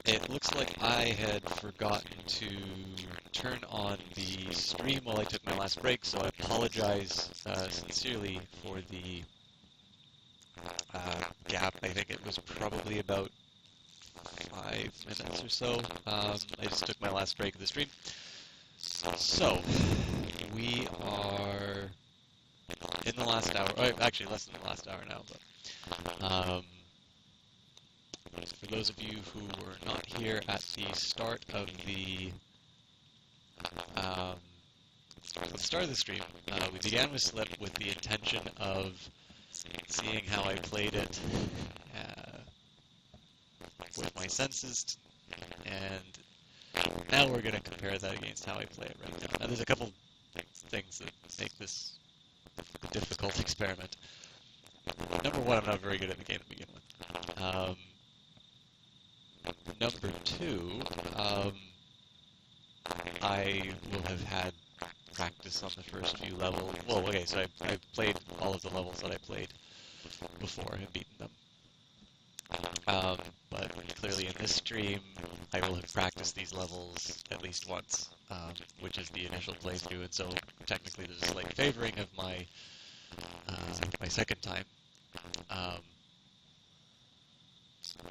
It looks like I had forgotten to turn on the stream while I took my last break, so I apologize sincerely for the gap. I think it was probably about 5 minutes or so. I just took my last break of the stream. So, we are in the last hour, actually less than the last hour now, but for those of you who were not here at the start of the stream, we began with Slip with the intention of seeing how I played it with my senses, and now we're going to compare that against how I play it right now. Now there's a couple things that make this a difficult experiment. Number one, I'm not very good at the game to begin with. Number two, I will have had practice on the first few levels. Well, okay, so I played all of the levels that I played before and beaten them. But clearly in this stream, I will have practiced these levels at least once, which is the initial playthrough, and so technically there's a slight favoring of my my second time.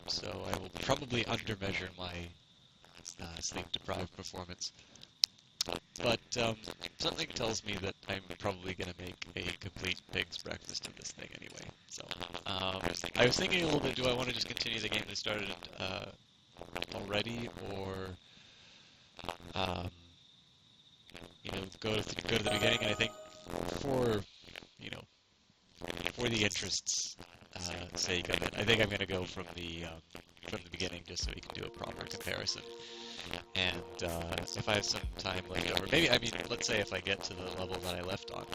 So I will probably undermeasure my sleep-deprived performance. But something tells me that I'm probably going to make a complete pig's breakfast of this thing anyway. So I was thinking a little bit, do I want to just continue the game that started already, or go to the beginning? And I think for the interests' sake of it, I think I'm going to go from the beginning just so we can do a proper comparison. And if I have some time left over, let's say if I get to the level that I left on,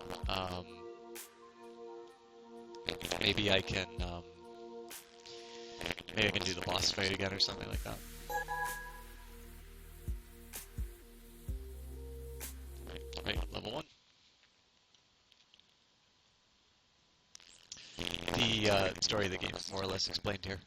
maybe I can do the boss fight again or something like that. Right, level 1. The story of the game is more or less explained here.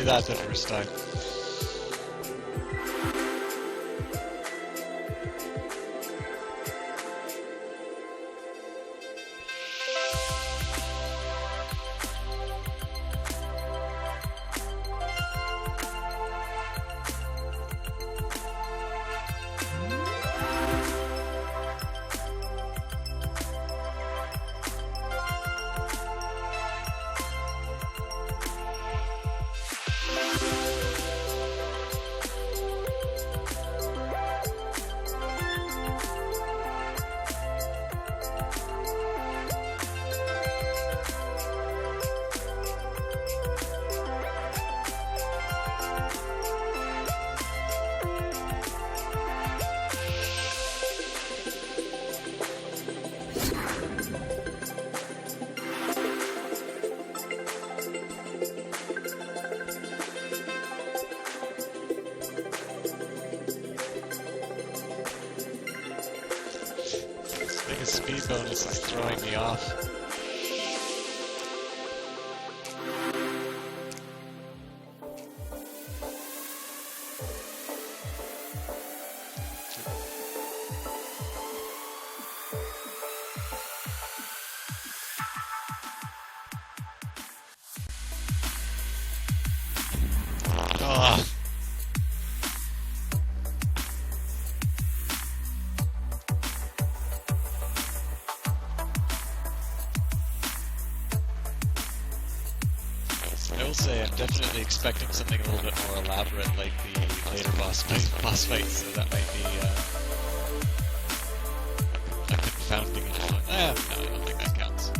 That the first time. speed bonus is throwing me off. Ugh. I will say I'm definitely expecting something a little bit more elaborate, like the later boss fights, so that might be a confounding influence. No, I don't think that counts.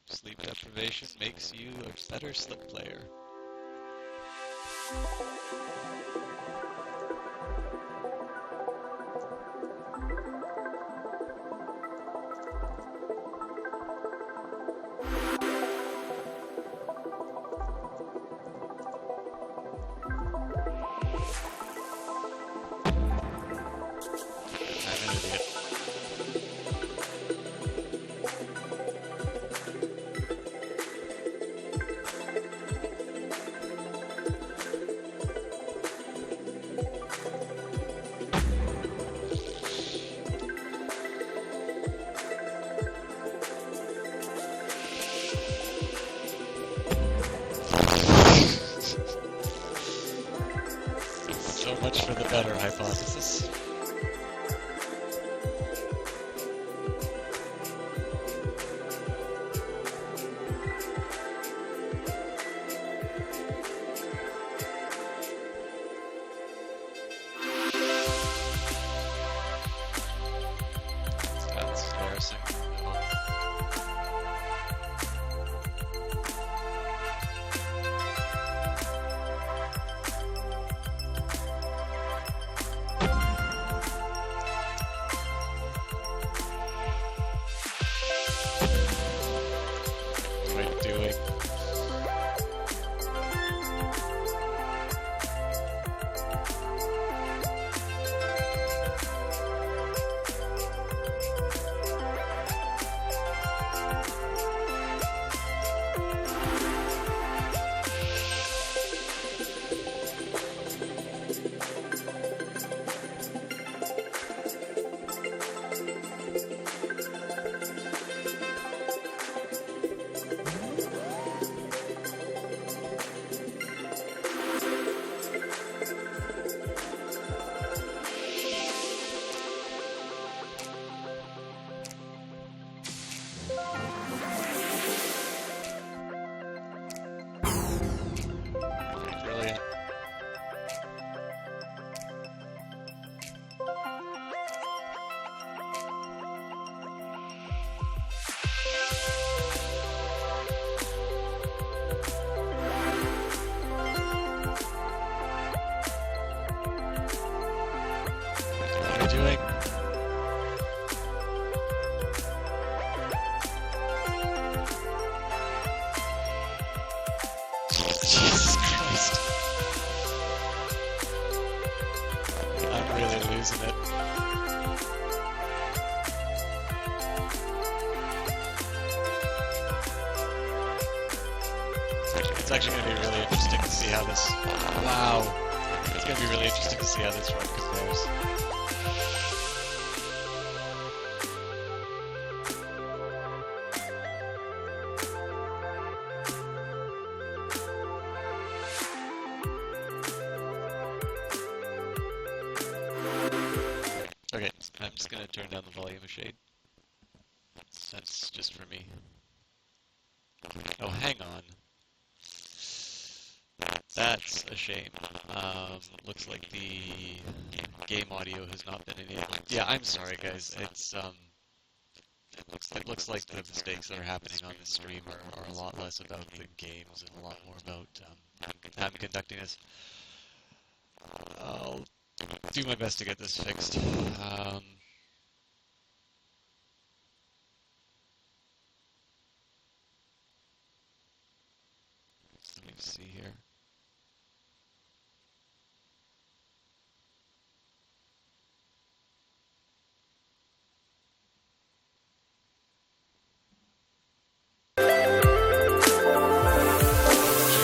Sleep deprivation makes you a better slip player. I'm an idiot. So much for the better hypothesis. That's embarrassing. What am I doing? Brilliant. What are you doing? Jesus Christ. I'm really losing it. It's actually going to be really interesting to see how this... Wow. It's going to be really interesting to see how this run compares. Okay, I'm just gonna turn down the volume a shade. That's just for me. Oh, hang on. That's a shame. Looks like the game audio has not been enabled. Yeah, I'm sorry, guys. It looks like the mistakes that are happening on the stream are a lot less about the games and a lot more about I'm conducting this. I'll do my best to get this fixed. Let me see here.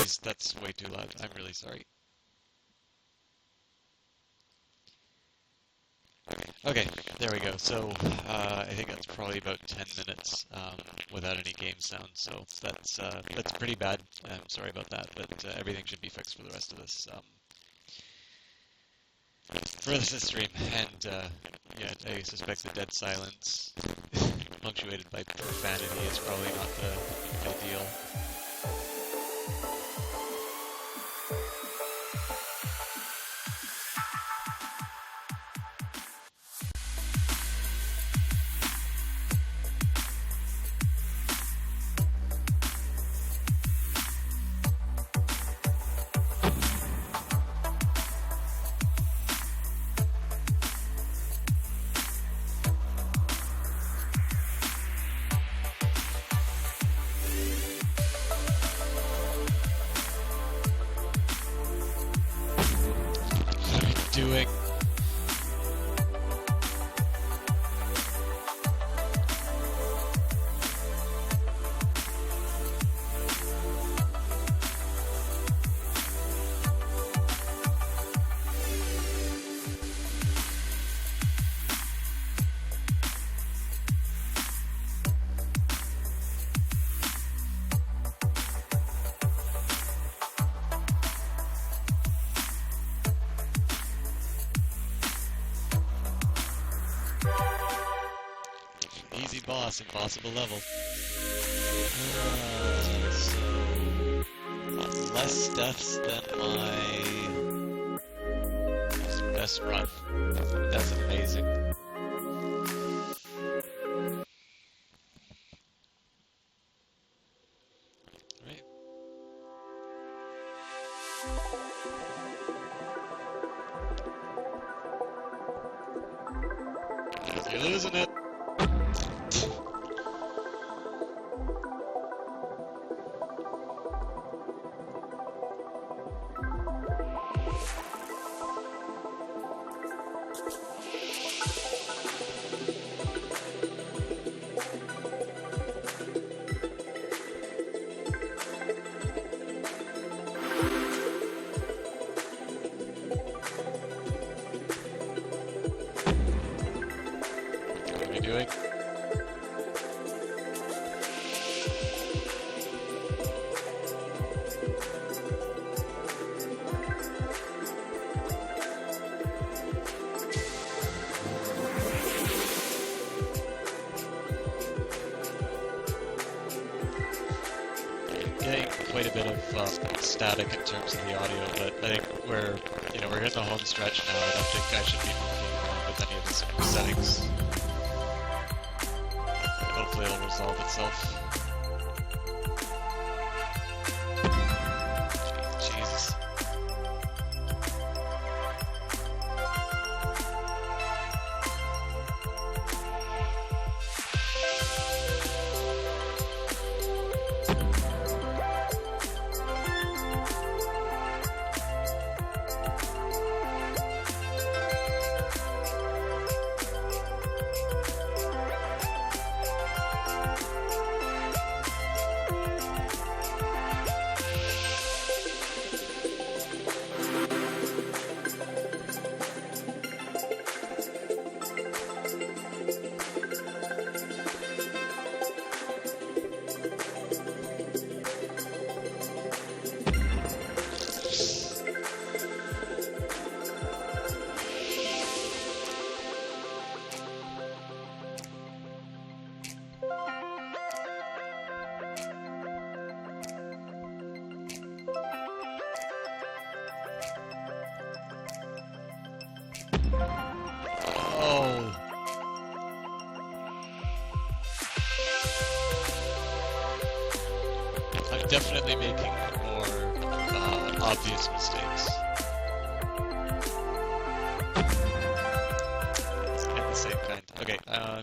Jeez, that's way too loud. I'm really sorry. Okay, there we go. So I think that's probably about 10 minutes without any game sound. So that's pretty bad. I'm sorry about that, but everything should be fixed for the rest of this stream. And yeah, I suspect the dead silence, punctuated by profanity, is probably not the ideal. Doing. Easy boss, impossible level. Less deaths than my best run. That's amazing. Right. You're losing it. What are we doing? Getting quite a bit of static in terms of the audio, but I think we're hitting the home stretch now. I don't think I should be monkeying around with any of the settings. Hopefully it'll resolve itself. Jesus. Oh! I'm definitely making more obvious mistakes. And the same kind. Okay, I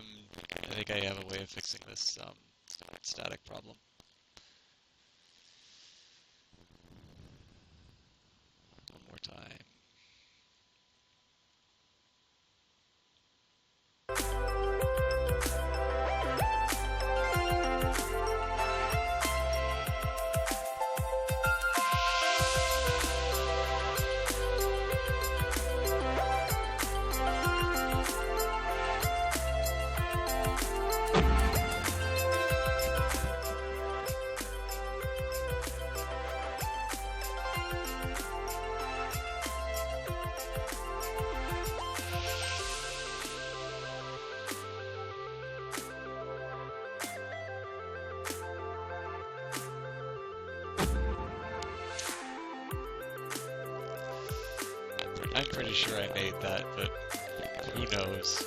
think I have a way of fixing this static problem. One more time. I'm pretty sure I made that, but who knows?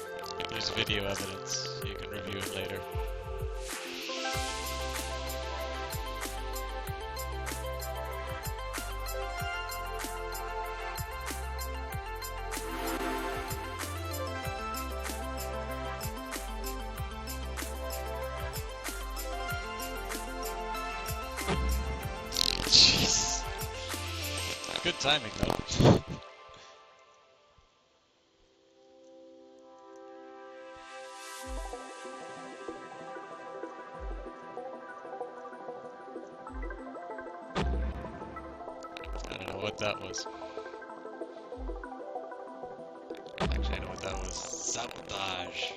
There's video evidence. You can review it later. Jeez. Good timing, though. I don't know what that was. Actually, I know what that was. Sabotage.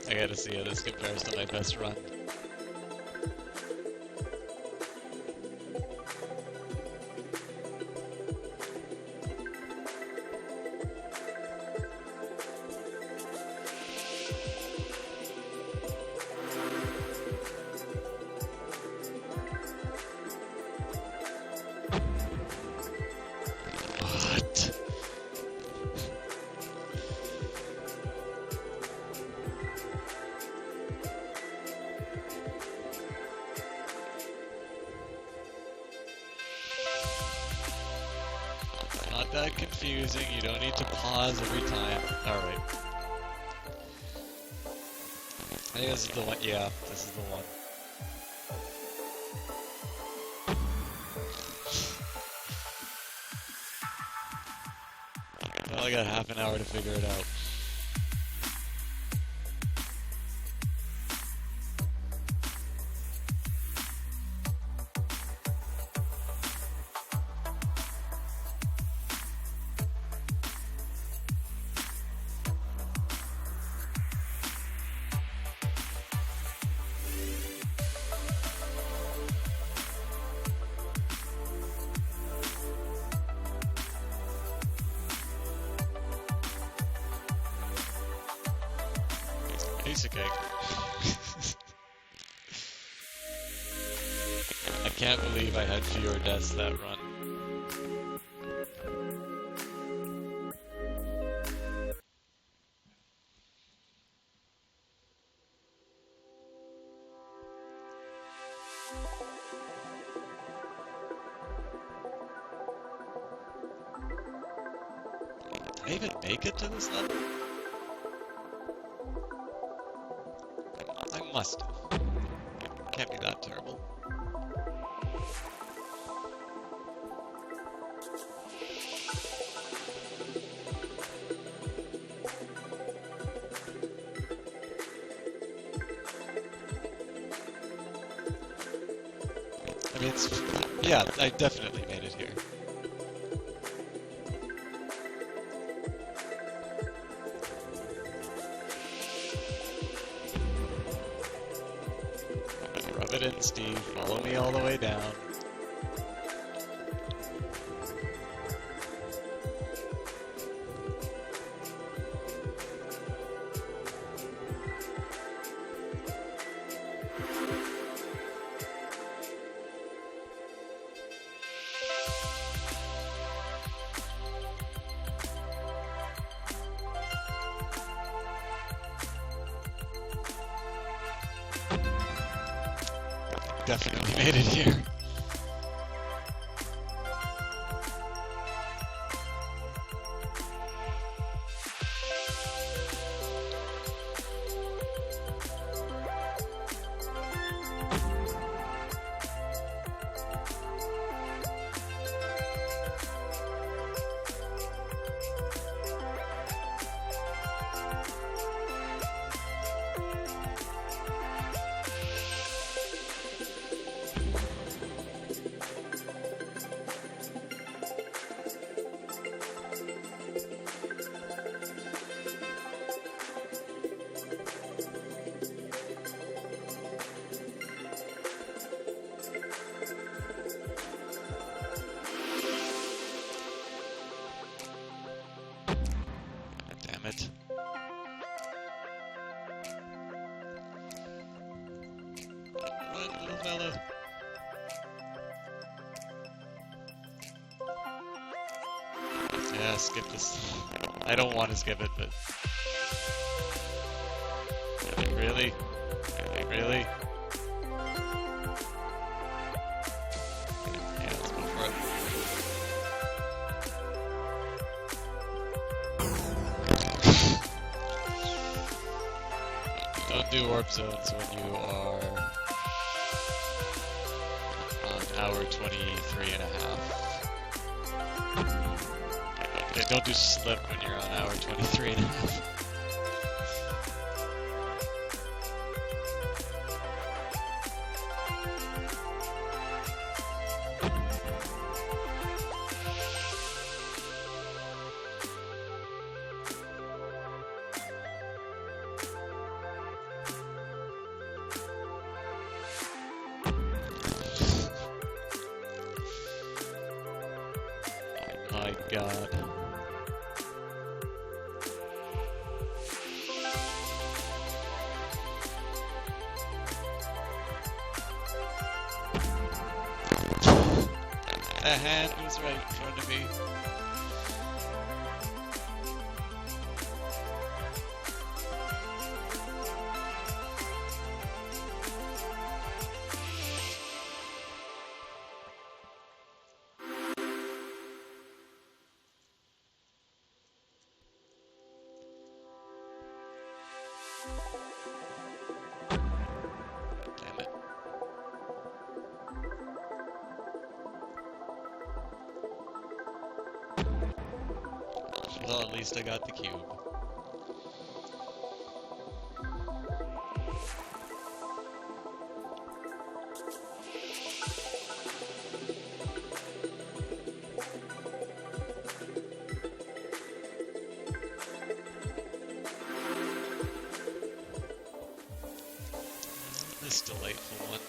I gotta see how this compares to my best run. What? Not that confusing, you don't need to pause every time. Alright. I think this is the one, yeah, this is the one. Well, I got half an hour to figure it out. Piece of cake. I can't believe I had fewer deaths that run. Did I even make it to this level? I must have. Can't be that terrible. I mean, it's... yeah, I definitely made it here. Rub it in, Steve. Follow me all the way down. definitely made it here. Damn it. Run, little fella. Yeah, skip this. I don't want to skip it, but... Really? Really? Yeah, let's go for it. Don't do warp zones when you are on hour 23 and a half. Okay, don't do slip when you're on hour 23 and a half. My God. The hand was right in front of me. Damn it. Well, at least I got the cube. This delightful one.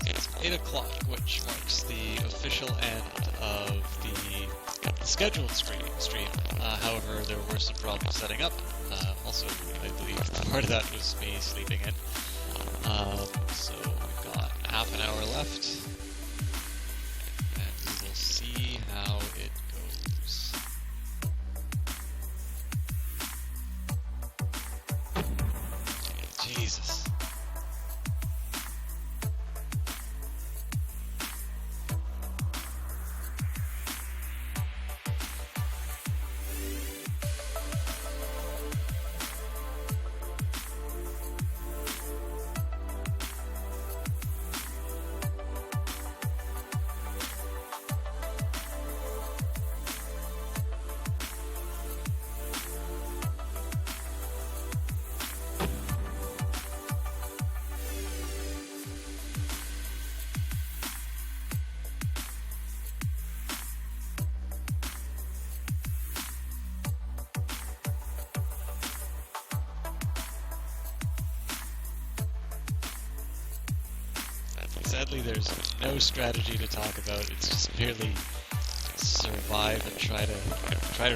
It's 8 o'clock, which marks the official end of the scheduled stream. However, there were some problems setting up. Also, I believe part of that was me sleeping in. So we've got half an hour left, and we will see how it goes. Jesus. Sadly, there's no strategy to talk about. It's just merely survive and try to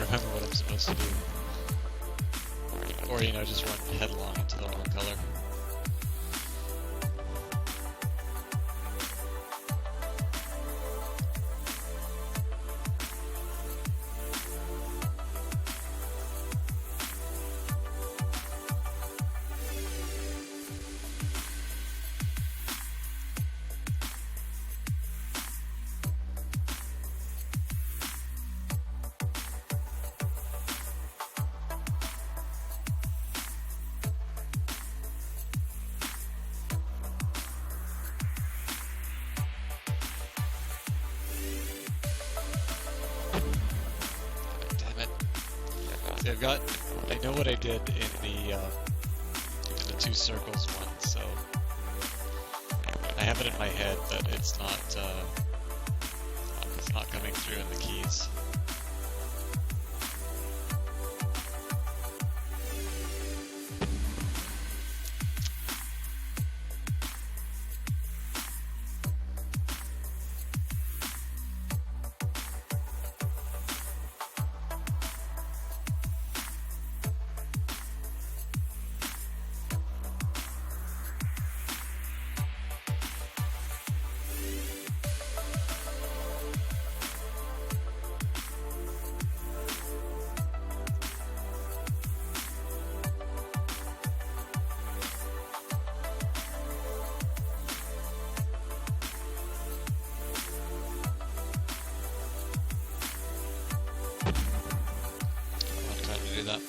remember what I'm supposed to do. Or, you know, just run headlong into the wrong color. I know what I did in the 2 circles one, so I have it in my head that it's not coming through in the keys. That.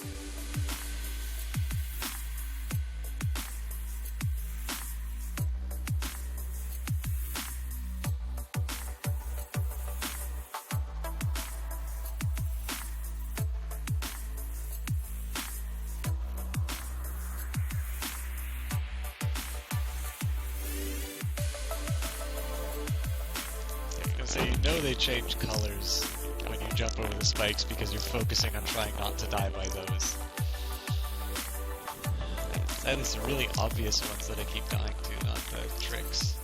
So you know they change colors when you jump over the spikes because you're focusing on trying not to die by those. That is the really obvious ones that I keep dying to, not the tricks.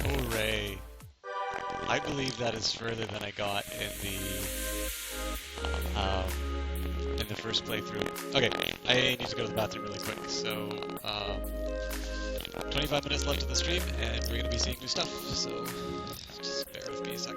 Hooray. I believe that is further than I got in the first playthrough. Okay, I need to go to the bathroom really quick, so 25 minutes left of the stream, and we're going to be seeing new stuff, so just bear with me a sec.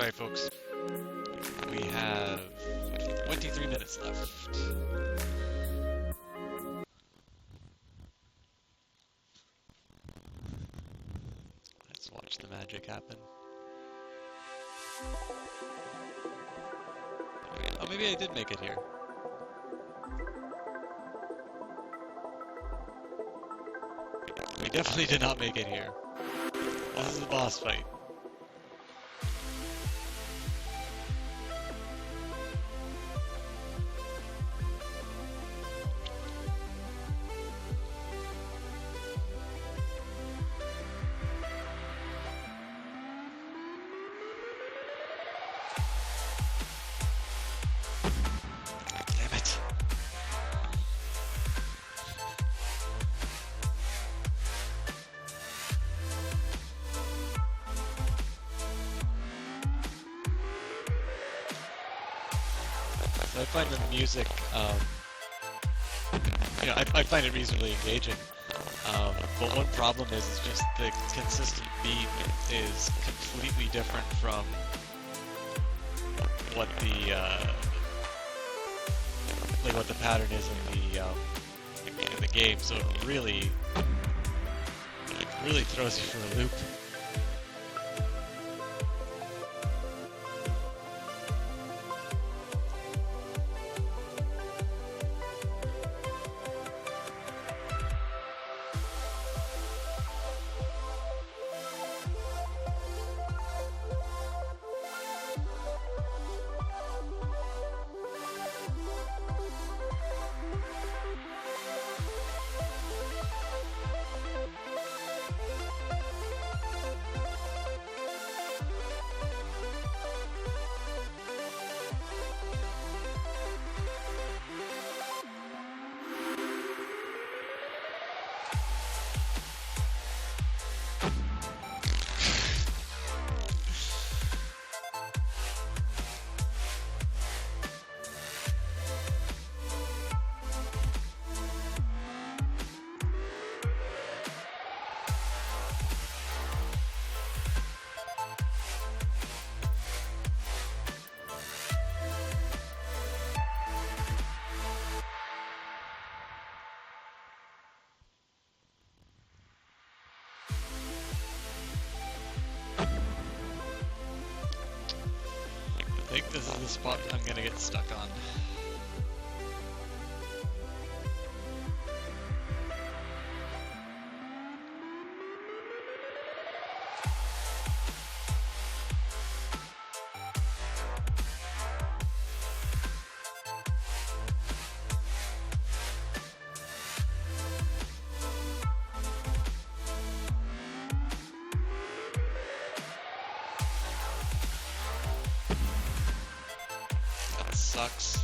Sorry, folks. We have 23 minutes left. Let's watch the magic happen. Oh, maybe I did make it here. We definitely did not make it here. This is the boss fight. Damn it. I find the music, I find it reasonably engaging. But one problem is just the consistent beat is completely different from what the what the pattern is in the game. So it really throws you for a loop. I think this is the spot I'm gonna get stuck on. That sucks.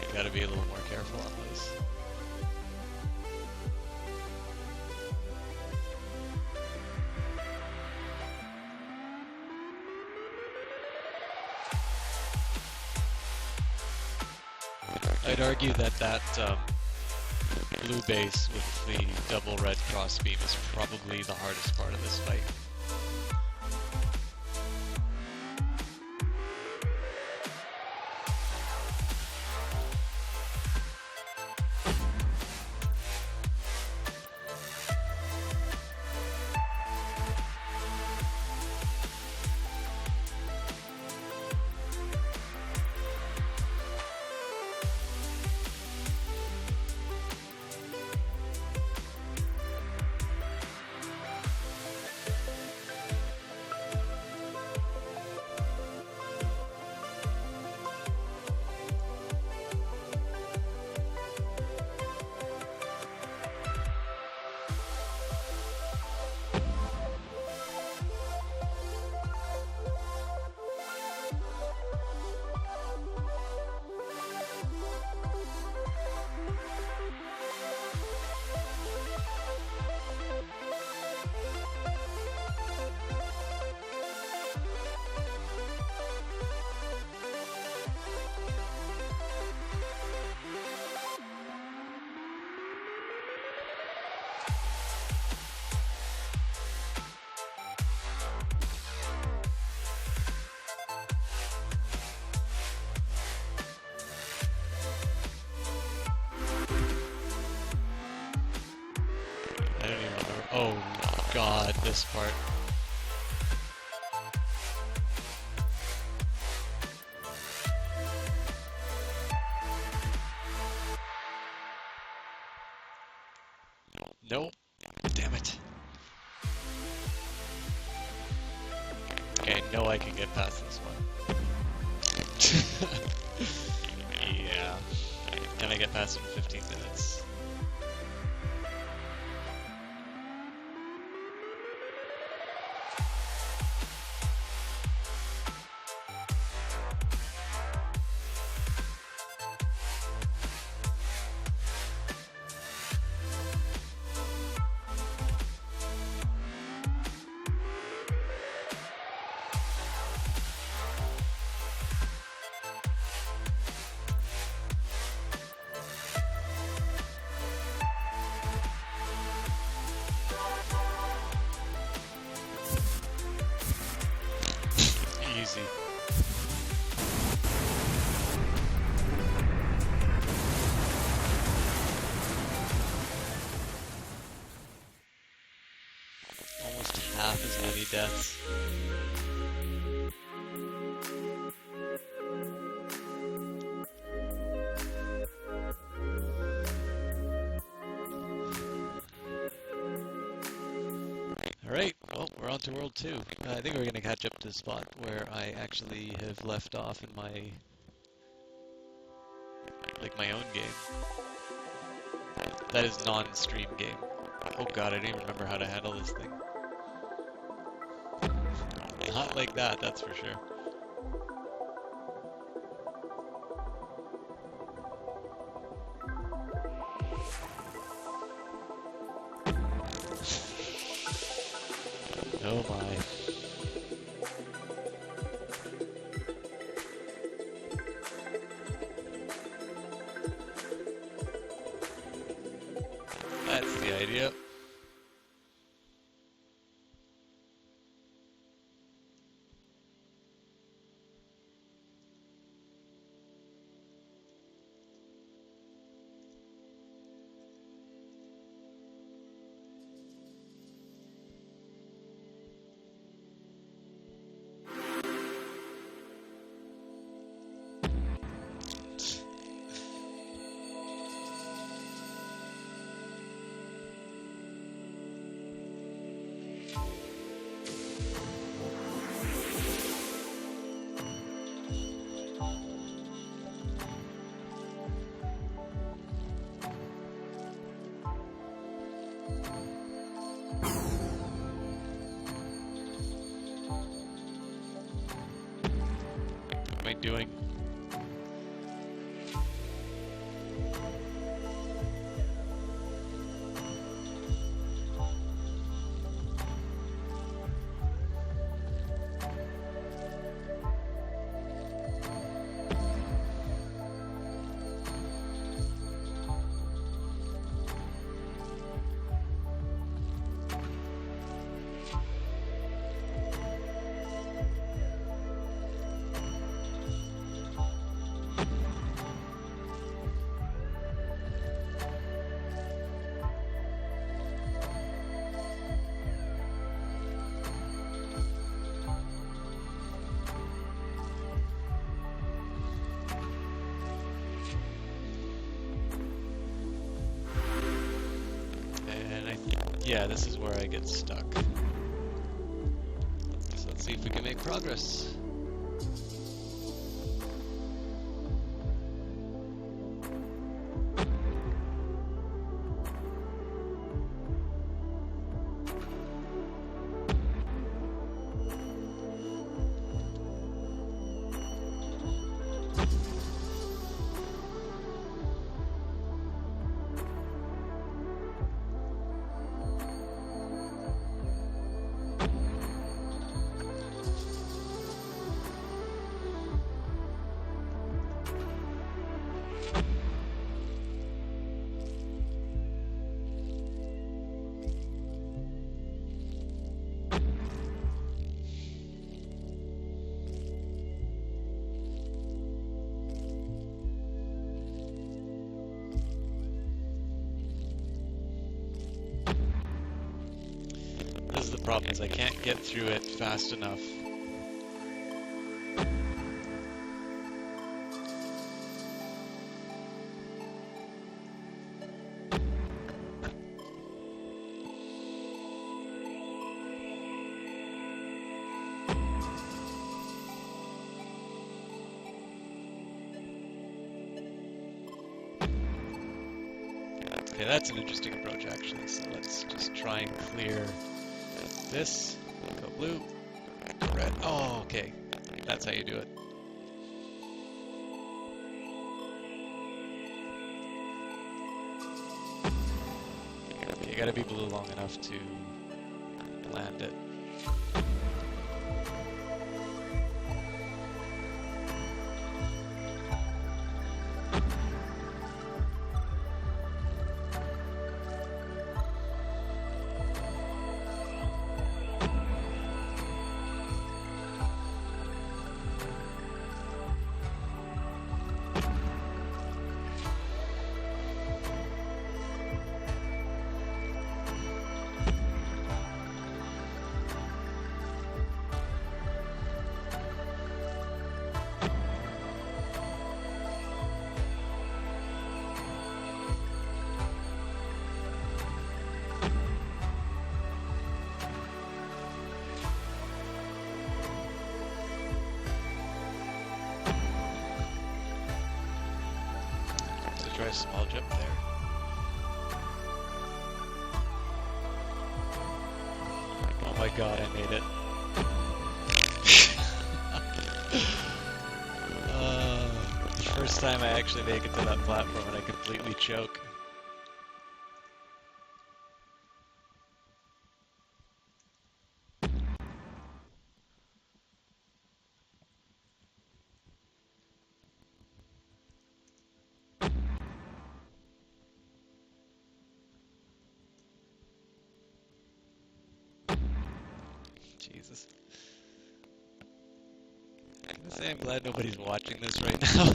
You gotta be a little more careful on those. I'd argue that blue base with the double red crossbeam is probably the hardest part of this fight. Oh god, this part. Nope. Damn it. Okay, I know I can get past this one. Yeah. Can I get past it in 15 minutes? Easy. Almost half as many deaths. Alright, well, we're on to World 2. I think we're going to catch up to the spot where I actually have left off in my own game. That is non-stream game. Oh god, I don't even remember how to handle this thing. Not like that, that's for sure. Oh my. That's the idea. What am I doing? yeah, this is where I get stuck. So let's see if we can make progress. The problem is I can't get through it fast enough. Okay, that's an interesting approach actually, so let's just try and clear this. Go blue, go red. Oh, okay. That's how you do it. Okay, you gotta be blue long enough to land it. Try a small jump there. Oh my god, I made it. First time I actually make it to that platform and I completely choke. Jesus. I'm gonna say I'm glad nobody's watching this right now.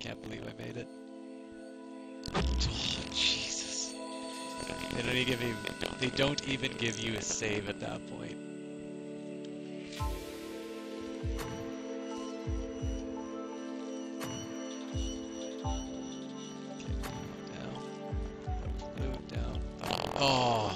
Can't believe I made it. Oh, Jesus. They don't even give you a save at that point. Oh.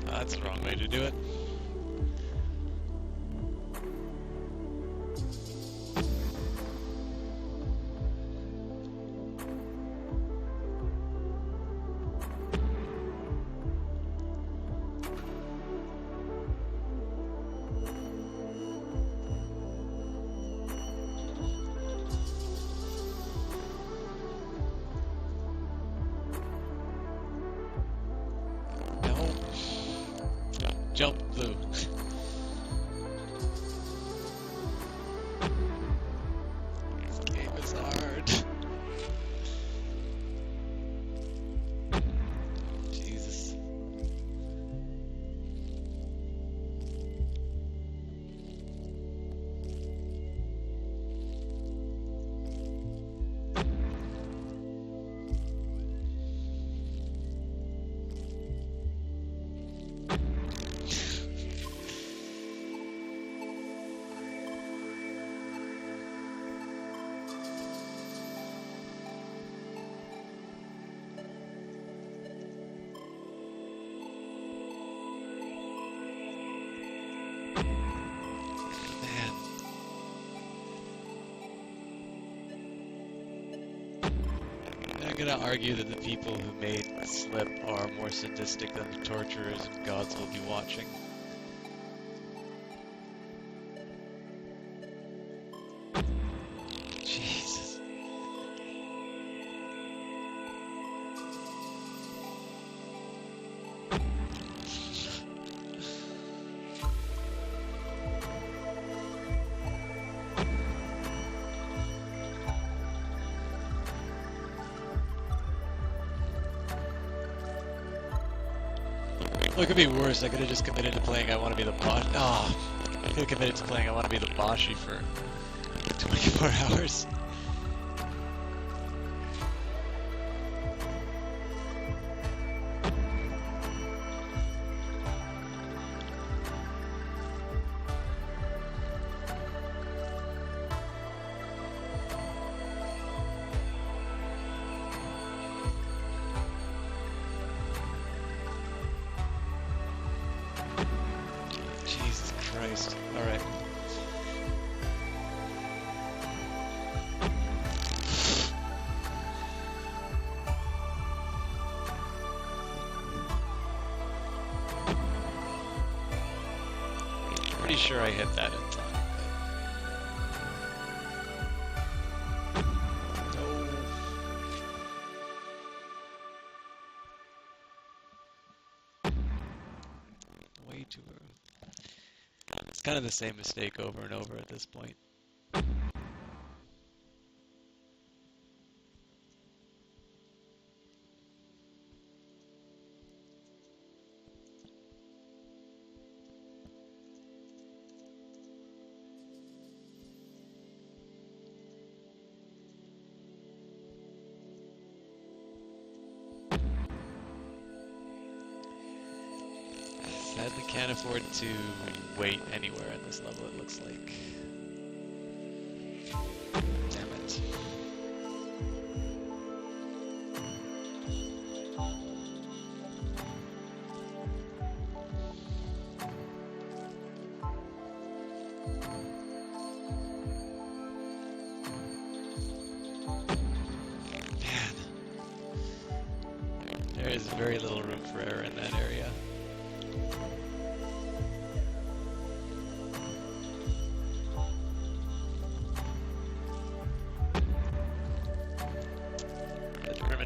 That's the wrong way to do it. Jump, blue. This game is hard. Jesus. Man. I'm gonna argue that the people who made Slip are more sadistic than the torturers and gods will be watching. Jesus. Well, it could be worse. I could have just committed to playing I Want to Be the Boss. Oh, I could have committed to playing I Want to Be the Boshi for 24 hours. Jesus Christ. Alright. Pretty sure I hit that in time. No. Way too early. It's kind of the same mistake over and over at this point. Sadly can't afford to wait anywhere in this level, it looks like. Damn it. Man. There is very little room for error in that area.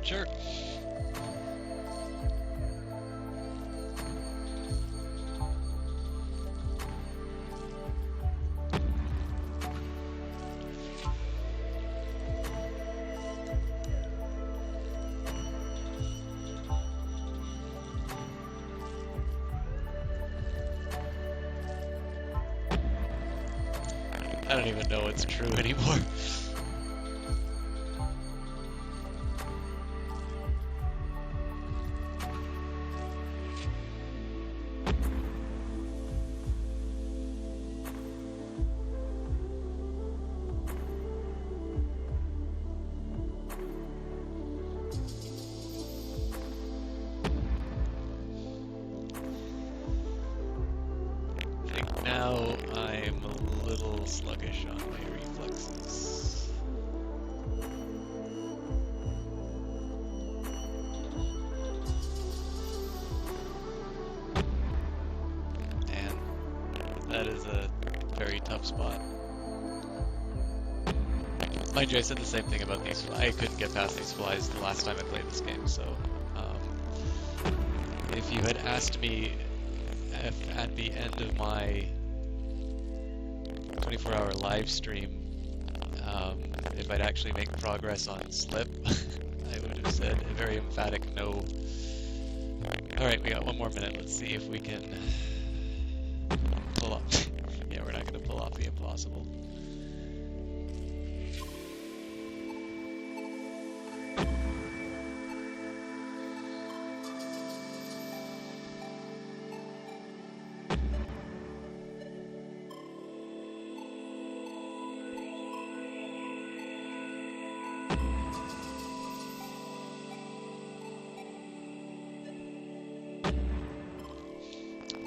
Sure. I don't even know what's true anymore. Now I'm a little sluggish on my reflexes. And that is a very tough spot. Mind you, I said the same thing about these. I couldn't get past these flies the last time I played this game, so if you had asked me if at the end of my 24-hour live stream, if I'd actually make progress on Slip, I would have said a very emphatic no. Alright, we got one more minute. Let's see if we can pull off. Yeah, we're not going to pull off the impossible.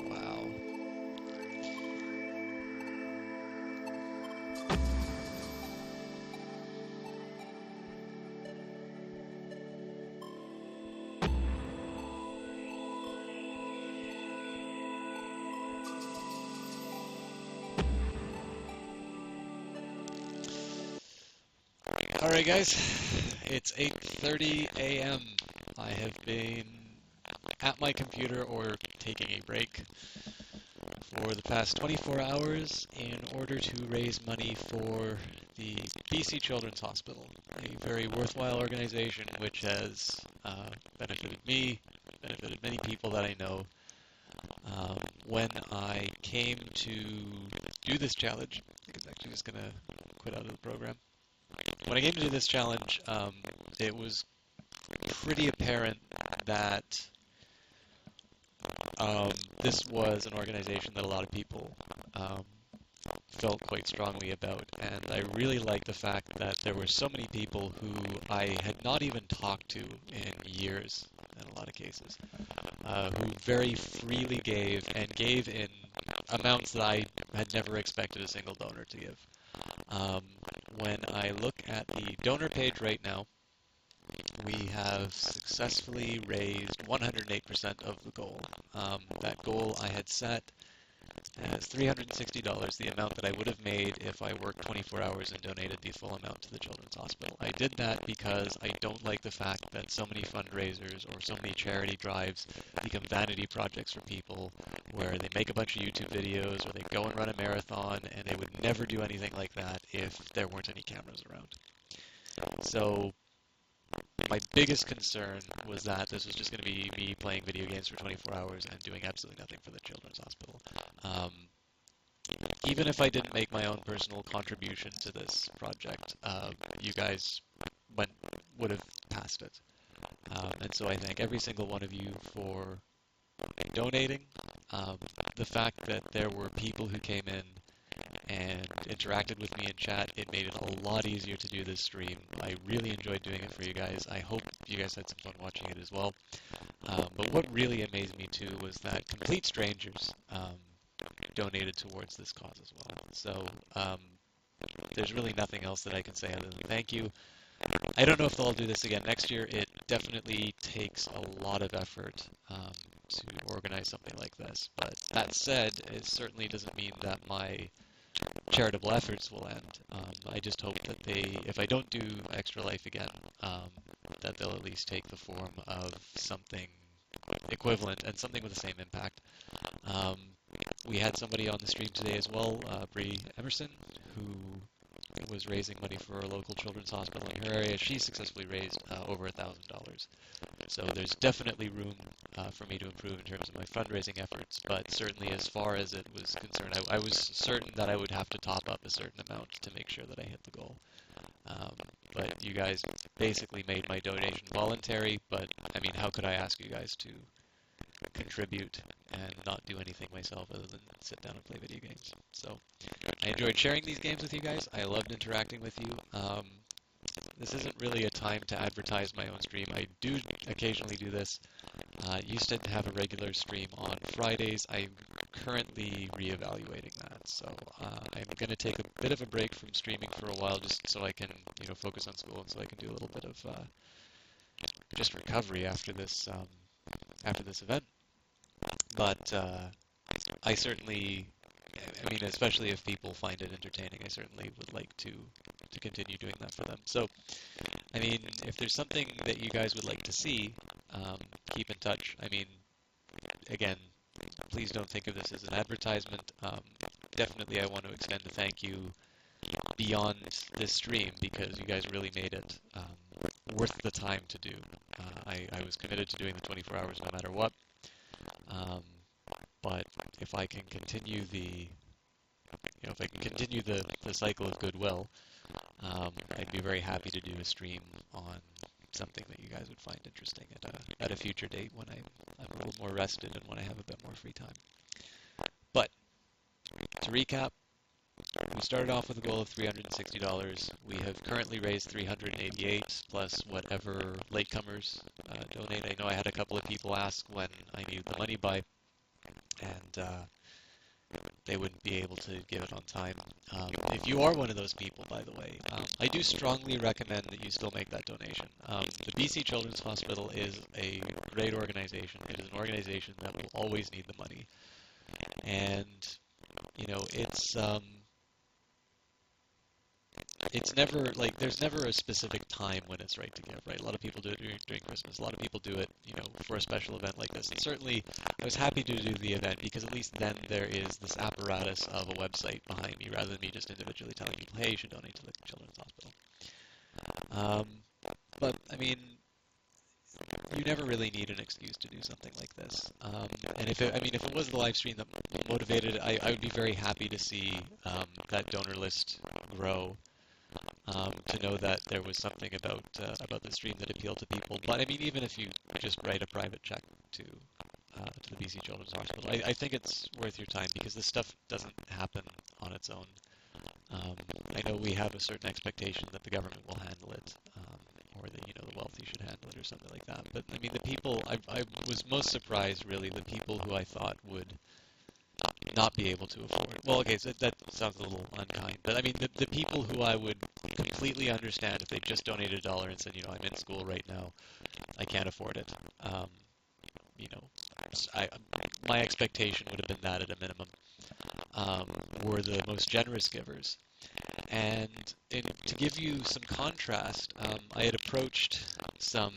Wow. Alright guys, it's 8:30 a.m. I have been at my computer or taking a break for the past 24 hours in order to raise money for the BC Children's Hospital, a very worthwhile organization which has benefited me, benefited many people that I know. When I came to do this challenge, I was actually just going to quit out of the program. When I came to do this challenge, it was pretty apparent that this was an organization that a lot of people felt quite strongly about, and I really liked the fact that there were so many people who I had not even talked to in years, in a lot of cases, who very freely gave, and gave in amounts that I had never expected a single donor to give. When I look at the donor page right now, we have successfully raised 108% of the goal. That goal I had set as $360, the amount that I would have made if I worked 24 hours and donated the full amount to the Children's Hospital. I did that because I don't like the fact that so many fundraisers or so many charity drives become vanity projects for people, where they make a bunch of YouTube videos or they go and run a marathon, and they would never do anything like that if there weren't any cameras around. So my biggest concern was that this was just going to be me playing video games for 24 hours and doing absolutely nothing for the Children's Hospital. Even if I didn't make my own personal contribution to this project, you guys would have passed it. And so I thank every single one of you for donating. The fact that there were people who came in and interacted with me in chat, it made it a lot easier to do this stream. I really enjoyed doing it for you guys. I hope you guys had some fun watching it as well. But what really amazed me too was that complete strangers donated towards this cause as well. So there's really nothing else that I can say other than thank you. I don't know if they'll do this again next year. It definitely takes a lot of effort to organize something like this. But that said, it certainly doesn't mean that my charitable efforts will end. I just hope that if I don't do Extra Life again, that they'll at least take the form of something equivalent and something with the same impact. We had somebody on the stream today as well, Bree Emerson, who was raising money for a local children's hospital in her area. She successfully raised over $1,000. So there's definitely room for me to improve in terms of my fundraising efforts, but certainly as far as it was concerned, I was certain that I would have to top up a certain amount to make sure that I hit the goal. But you guys basically made my donation voluntary, but I mean, how could I ask you guys to contribute and not do anything myself other than sit down and play video games? So I enjoyed sharing these games with you guys. I loved interacting with you. This isn't really a time to advertise my own stream. I do occasionally do this. Used to have a regular stream on Fridays. I'm currently reevaluating that. So I'm going to take a bit of a break from streaming for a while just so I can, focus on school and so I can do a little bit of just recovery after this event. But I certainly, especially if people find it entertaining, I certainly would like to continue doing that for them. So, if there's something that you guys would like to see, keep in touch. Again, please don't think of this as an advertisement. Definitely, I want to extend a thank you beyond this stream because you guys really made it worth the time to do. I was committed to doing the 24 hours no matter what. Um, but if I can continue if I can continue the cycle of goodwill, I'd be very happy to do a stream on something that you guys would find interesting at a future date when I'm a little more rested and when I have a bit more free time. But to recap, we started off with a goal of $360. We have currently raised $388 plus whatever latecomers donate. I know I had a couple of people ask when I needed the money by, and they wouldn't be able to give it on time. If you are one of those people, by the way, I do strongly recommend that you still make that donation. The BC Children's Hospital is a great organization. It is an organization that will always need the money. And, it's never like there's never a specific time when it's right to give, right? A lot of people do it during Christmas. A lot of people do it, for a special event like this. And certainly, I was happy to do the event because at least then there is this apparatus of a website behind me rather than me just individually telling people, hey, you should donate to the Children's Hospital. But I mean, you never really need an excuse to do something like this. And if it was the live stream that motivated, I would be very happy to see that donor list grow. To know that there was something about the stream that appealed to people. But I mean, even if you just write a private check to the BC Children's Hospital, I think it's worth your time because this stuff doesn't happen on its own. I know we have a certain expectation that the government will handle it, or that the wealthy should handle it, or something like that. But I mean, the people I was most surprised, really, the people who I thought would not be able to afford. Well, okay, so that sounds a little unkind, but I mean, the people who I would completely understand if they just donated $1 and said, I'm in school right now, I can't afford it. You know, my expectation would have been that at a minimum. Were the most generous givers. And to give you some contrast, I had approached some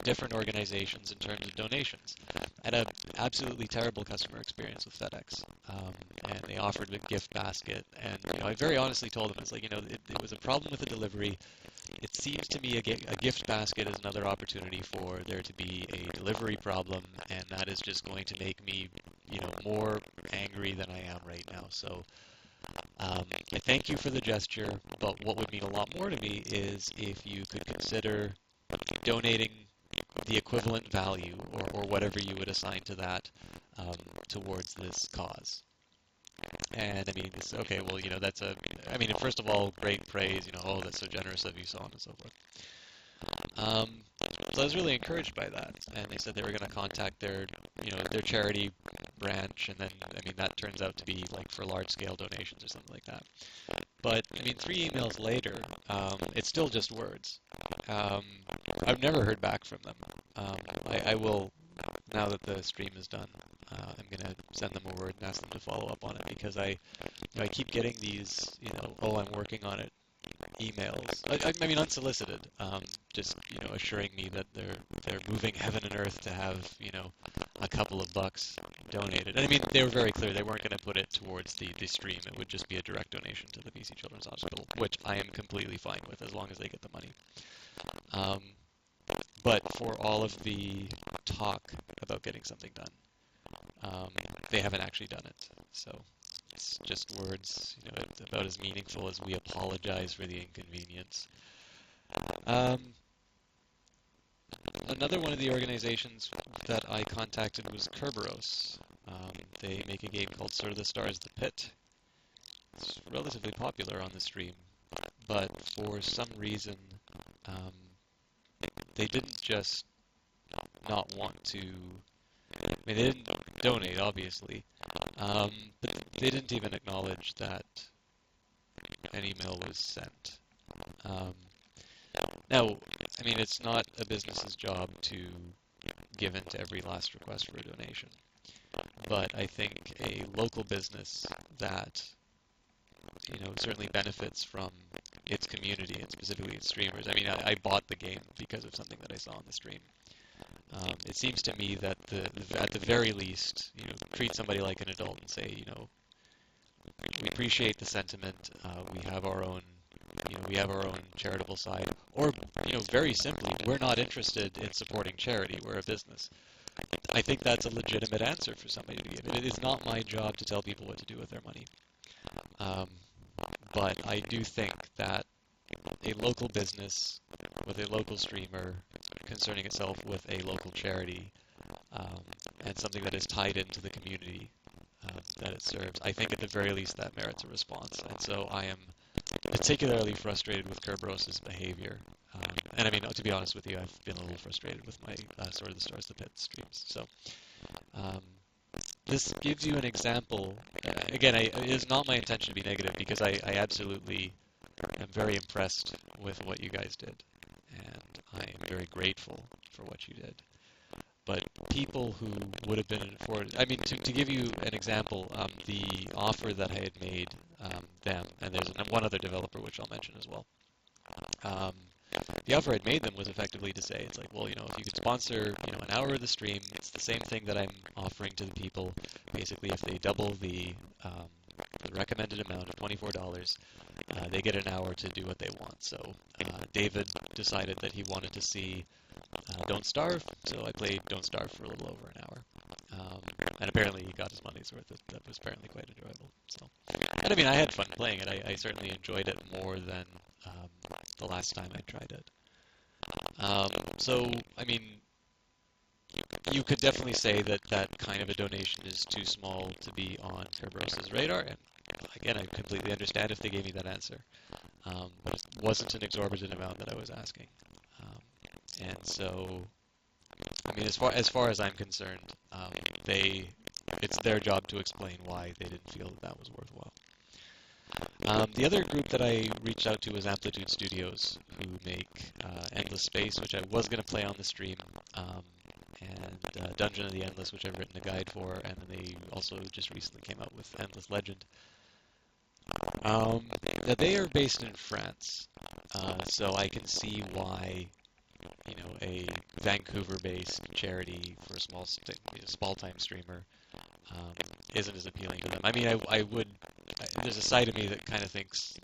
different organizations in terms of donations. I had an absolutely terrible customer experience with FedEx, and they offered a gift basket. And I very honestly told them, it's like, it was a problem with the delivery. It seems to me a gift basket is another opportunity for there to be a delivery problem, and that is just going to make me, more angry than I am right now. So I thank you for the gesture, but what would mean a lot more to me is if you could consider donating the equivalent value or whatever you would assign to that towards this cause. And I mean, okay, well, first of all, great praise, oh, that's so generous of you, so on and so forth. So I was really encouraged by that, and they said they were going to contact their charity branch, and then, that turns out to be like for large-scale donations or something like that. But, 3 emails later, it's still just words. I've never heard back from them. I will, now that the stream is done, I'm going to send them a word and ask them to follow up on it, because I keep getting these, oh, I'm working on it emails. Unsolicited, just assuring me that they're moving heaven and earth to have a couple of bucks donated. And they were very clear they weren't going to put it towards the stream. It would just be a direct donation to the BC Children's Hospital, which I am completely fine with as long as they get the money. But for all of the talk about getting something done, they haven't actually done it. So it's just words, it's about as meaningful as we apologize for the inconvenience. Another one of the organizations that I contacted was Kerberos. They make a game called Sir the Stars the Pit. It's relatively popular on the stream, but for some reason, they didn't just not want to. They didn't donate, obviously, but they didn't even acknowledge that an email was sent. Now, it's not a business's job to give in to every last request for a donation, but I think a local business that, certainly benefits from its community and specifically its streamers. I bought the game because of something that I saw on the stream. It seems to me that at the very least, treat somebody like an adult and say, we appreciate the sentiment. We have our own, we have our own charitable side, or very simply, we're not interested in supporting charity. We're a business. I think that's a legitimate answer for somebody to give. It is not my job to tell people what to do with their money. Um, but I do think that a local business with a local streamer concerning itself with a local charity, um, and something that is tied into the community that it serves, I think at the very least that merits a response. And so I am particularly frustrated with Kerberos's behavior. And I mean, to be honest with you, I've been a little frustrated with my Sword of the Stars to Pit streams. So um, this gives you an example. Again, it is not my intention to be negative because I absolutely am very impressed with what you guys did. And I am very grateful for what you did. But people who would have been afforded, I mean, to give you an example, the offer that I had made them, and there's one other developer which I'll mention as well. The offer I'd made them was effectively to say, it's like, well, if you could sponsor, an hour of the stream, it's the same thing that I'm offering to the people. Basically, if they double the recommended amount of $24, they get an hour to do what they want. So David decided that he wanted to see Don't Starve, so I played Don't Starve for a little over an hour. And apparently he got his money's worth. That was apparently quite enjoyable. So, and I mean, I had fun playing it. I certainly enjoyed it more than the last time I tried it. So, I mean, you could definitely say that that kind of a donation is too small to be on Kerberos's radar. And again, I completely understand if they gave me that answer. But it wasn't an exorbitant amount that I was asking. And so, I mean, as far as I'm concerned, it's their job to explain why they didn't feel that was worthwhile. The other group that I reached out to was Amplitude Studios, who make Endless Space, which I was going to play on the stream, and Dungeon of the Endless, which I've written a guide for, and then they also just recently came out with Endless Legend. That they are based in France, so I can see why a Vancouver-based charity for a small-time streamer isn't as appealing to them. I mean, there's a side of me that kind of thinks,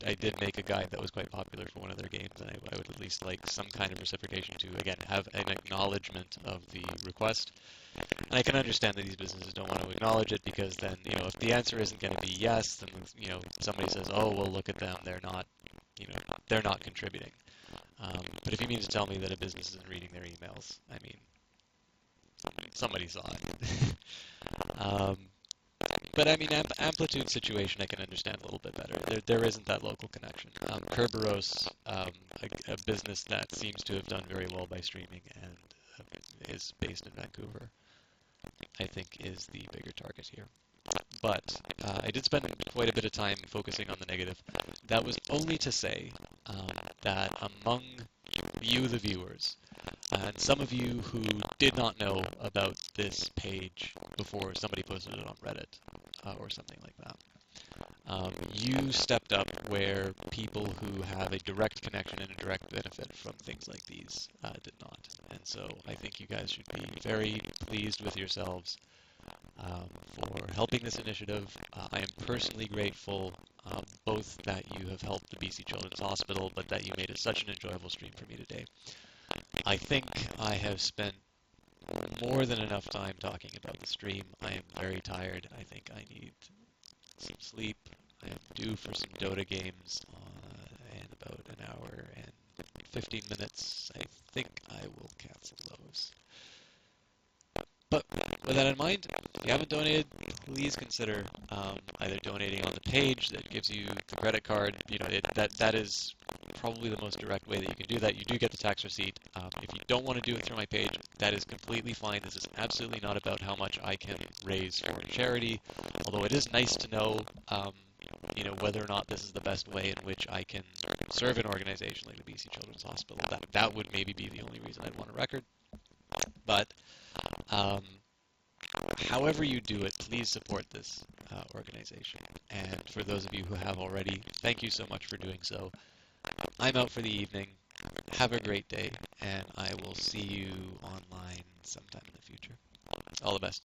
I did make a guide that was quite popular for one of their games, and I would at least like some kind of reciprocation to, again, have an acknowledgement of the request. And I can understand that these businesses don't want to acknowledge it because then, if the answer isn't going to be yes, then, somebody says, oh, well, look at them, they're not contributing. But if you mean to tell me that a business isn't reading their emails, I mean, somebody saw it. But I mean, Amplitude situation I can understand a little bit better. There isn't that local connection. Kerberos, a business that seems to have done very well by streaming and is based in Vancouver, I think is the bigger target here. But I did spend quite a bit of time focusing on the negative. That was only to say that among you, the viewers, and some of you who did not know about this page before somebody posted it on Reddit or something like that, you stepped up where people who have a direct connection and a direct benefit from things like these did not. And so I think you guys should be very pleased with yourselves for helping this initiative. I am personally grateful both that you have helped the BC Children's Hospital, but that you made it such an enjoyable stream for me today. I think I have spent more than enough time talking about the stream. I am very tired. I think I need some sleep. I am due for some Dota games in about an hour and 15 minutes. I think I will cancel those. But with that in mind, if you haven't donated, please consider either donating on the page that gives you the credit card. That is probably the most direct way that you can do that. You do get the tax receipt. If you don't want to do it through my page, that is completely fine. This is absolutely not about how much I can raise for charity, although it is nice to know, whether or not this is the best way in which I can serve an organization like the BC Children's Hospital. That would maybe be the only reason I'd want a record. But however you do it, please support this organization. And for those of you who have already, thank you so much for doing so. I'm out for the evening. have a great day, and I will see you online sometime in the future. All the best.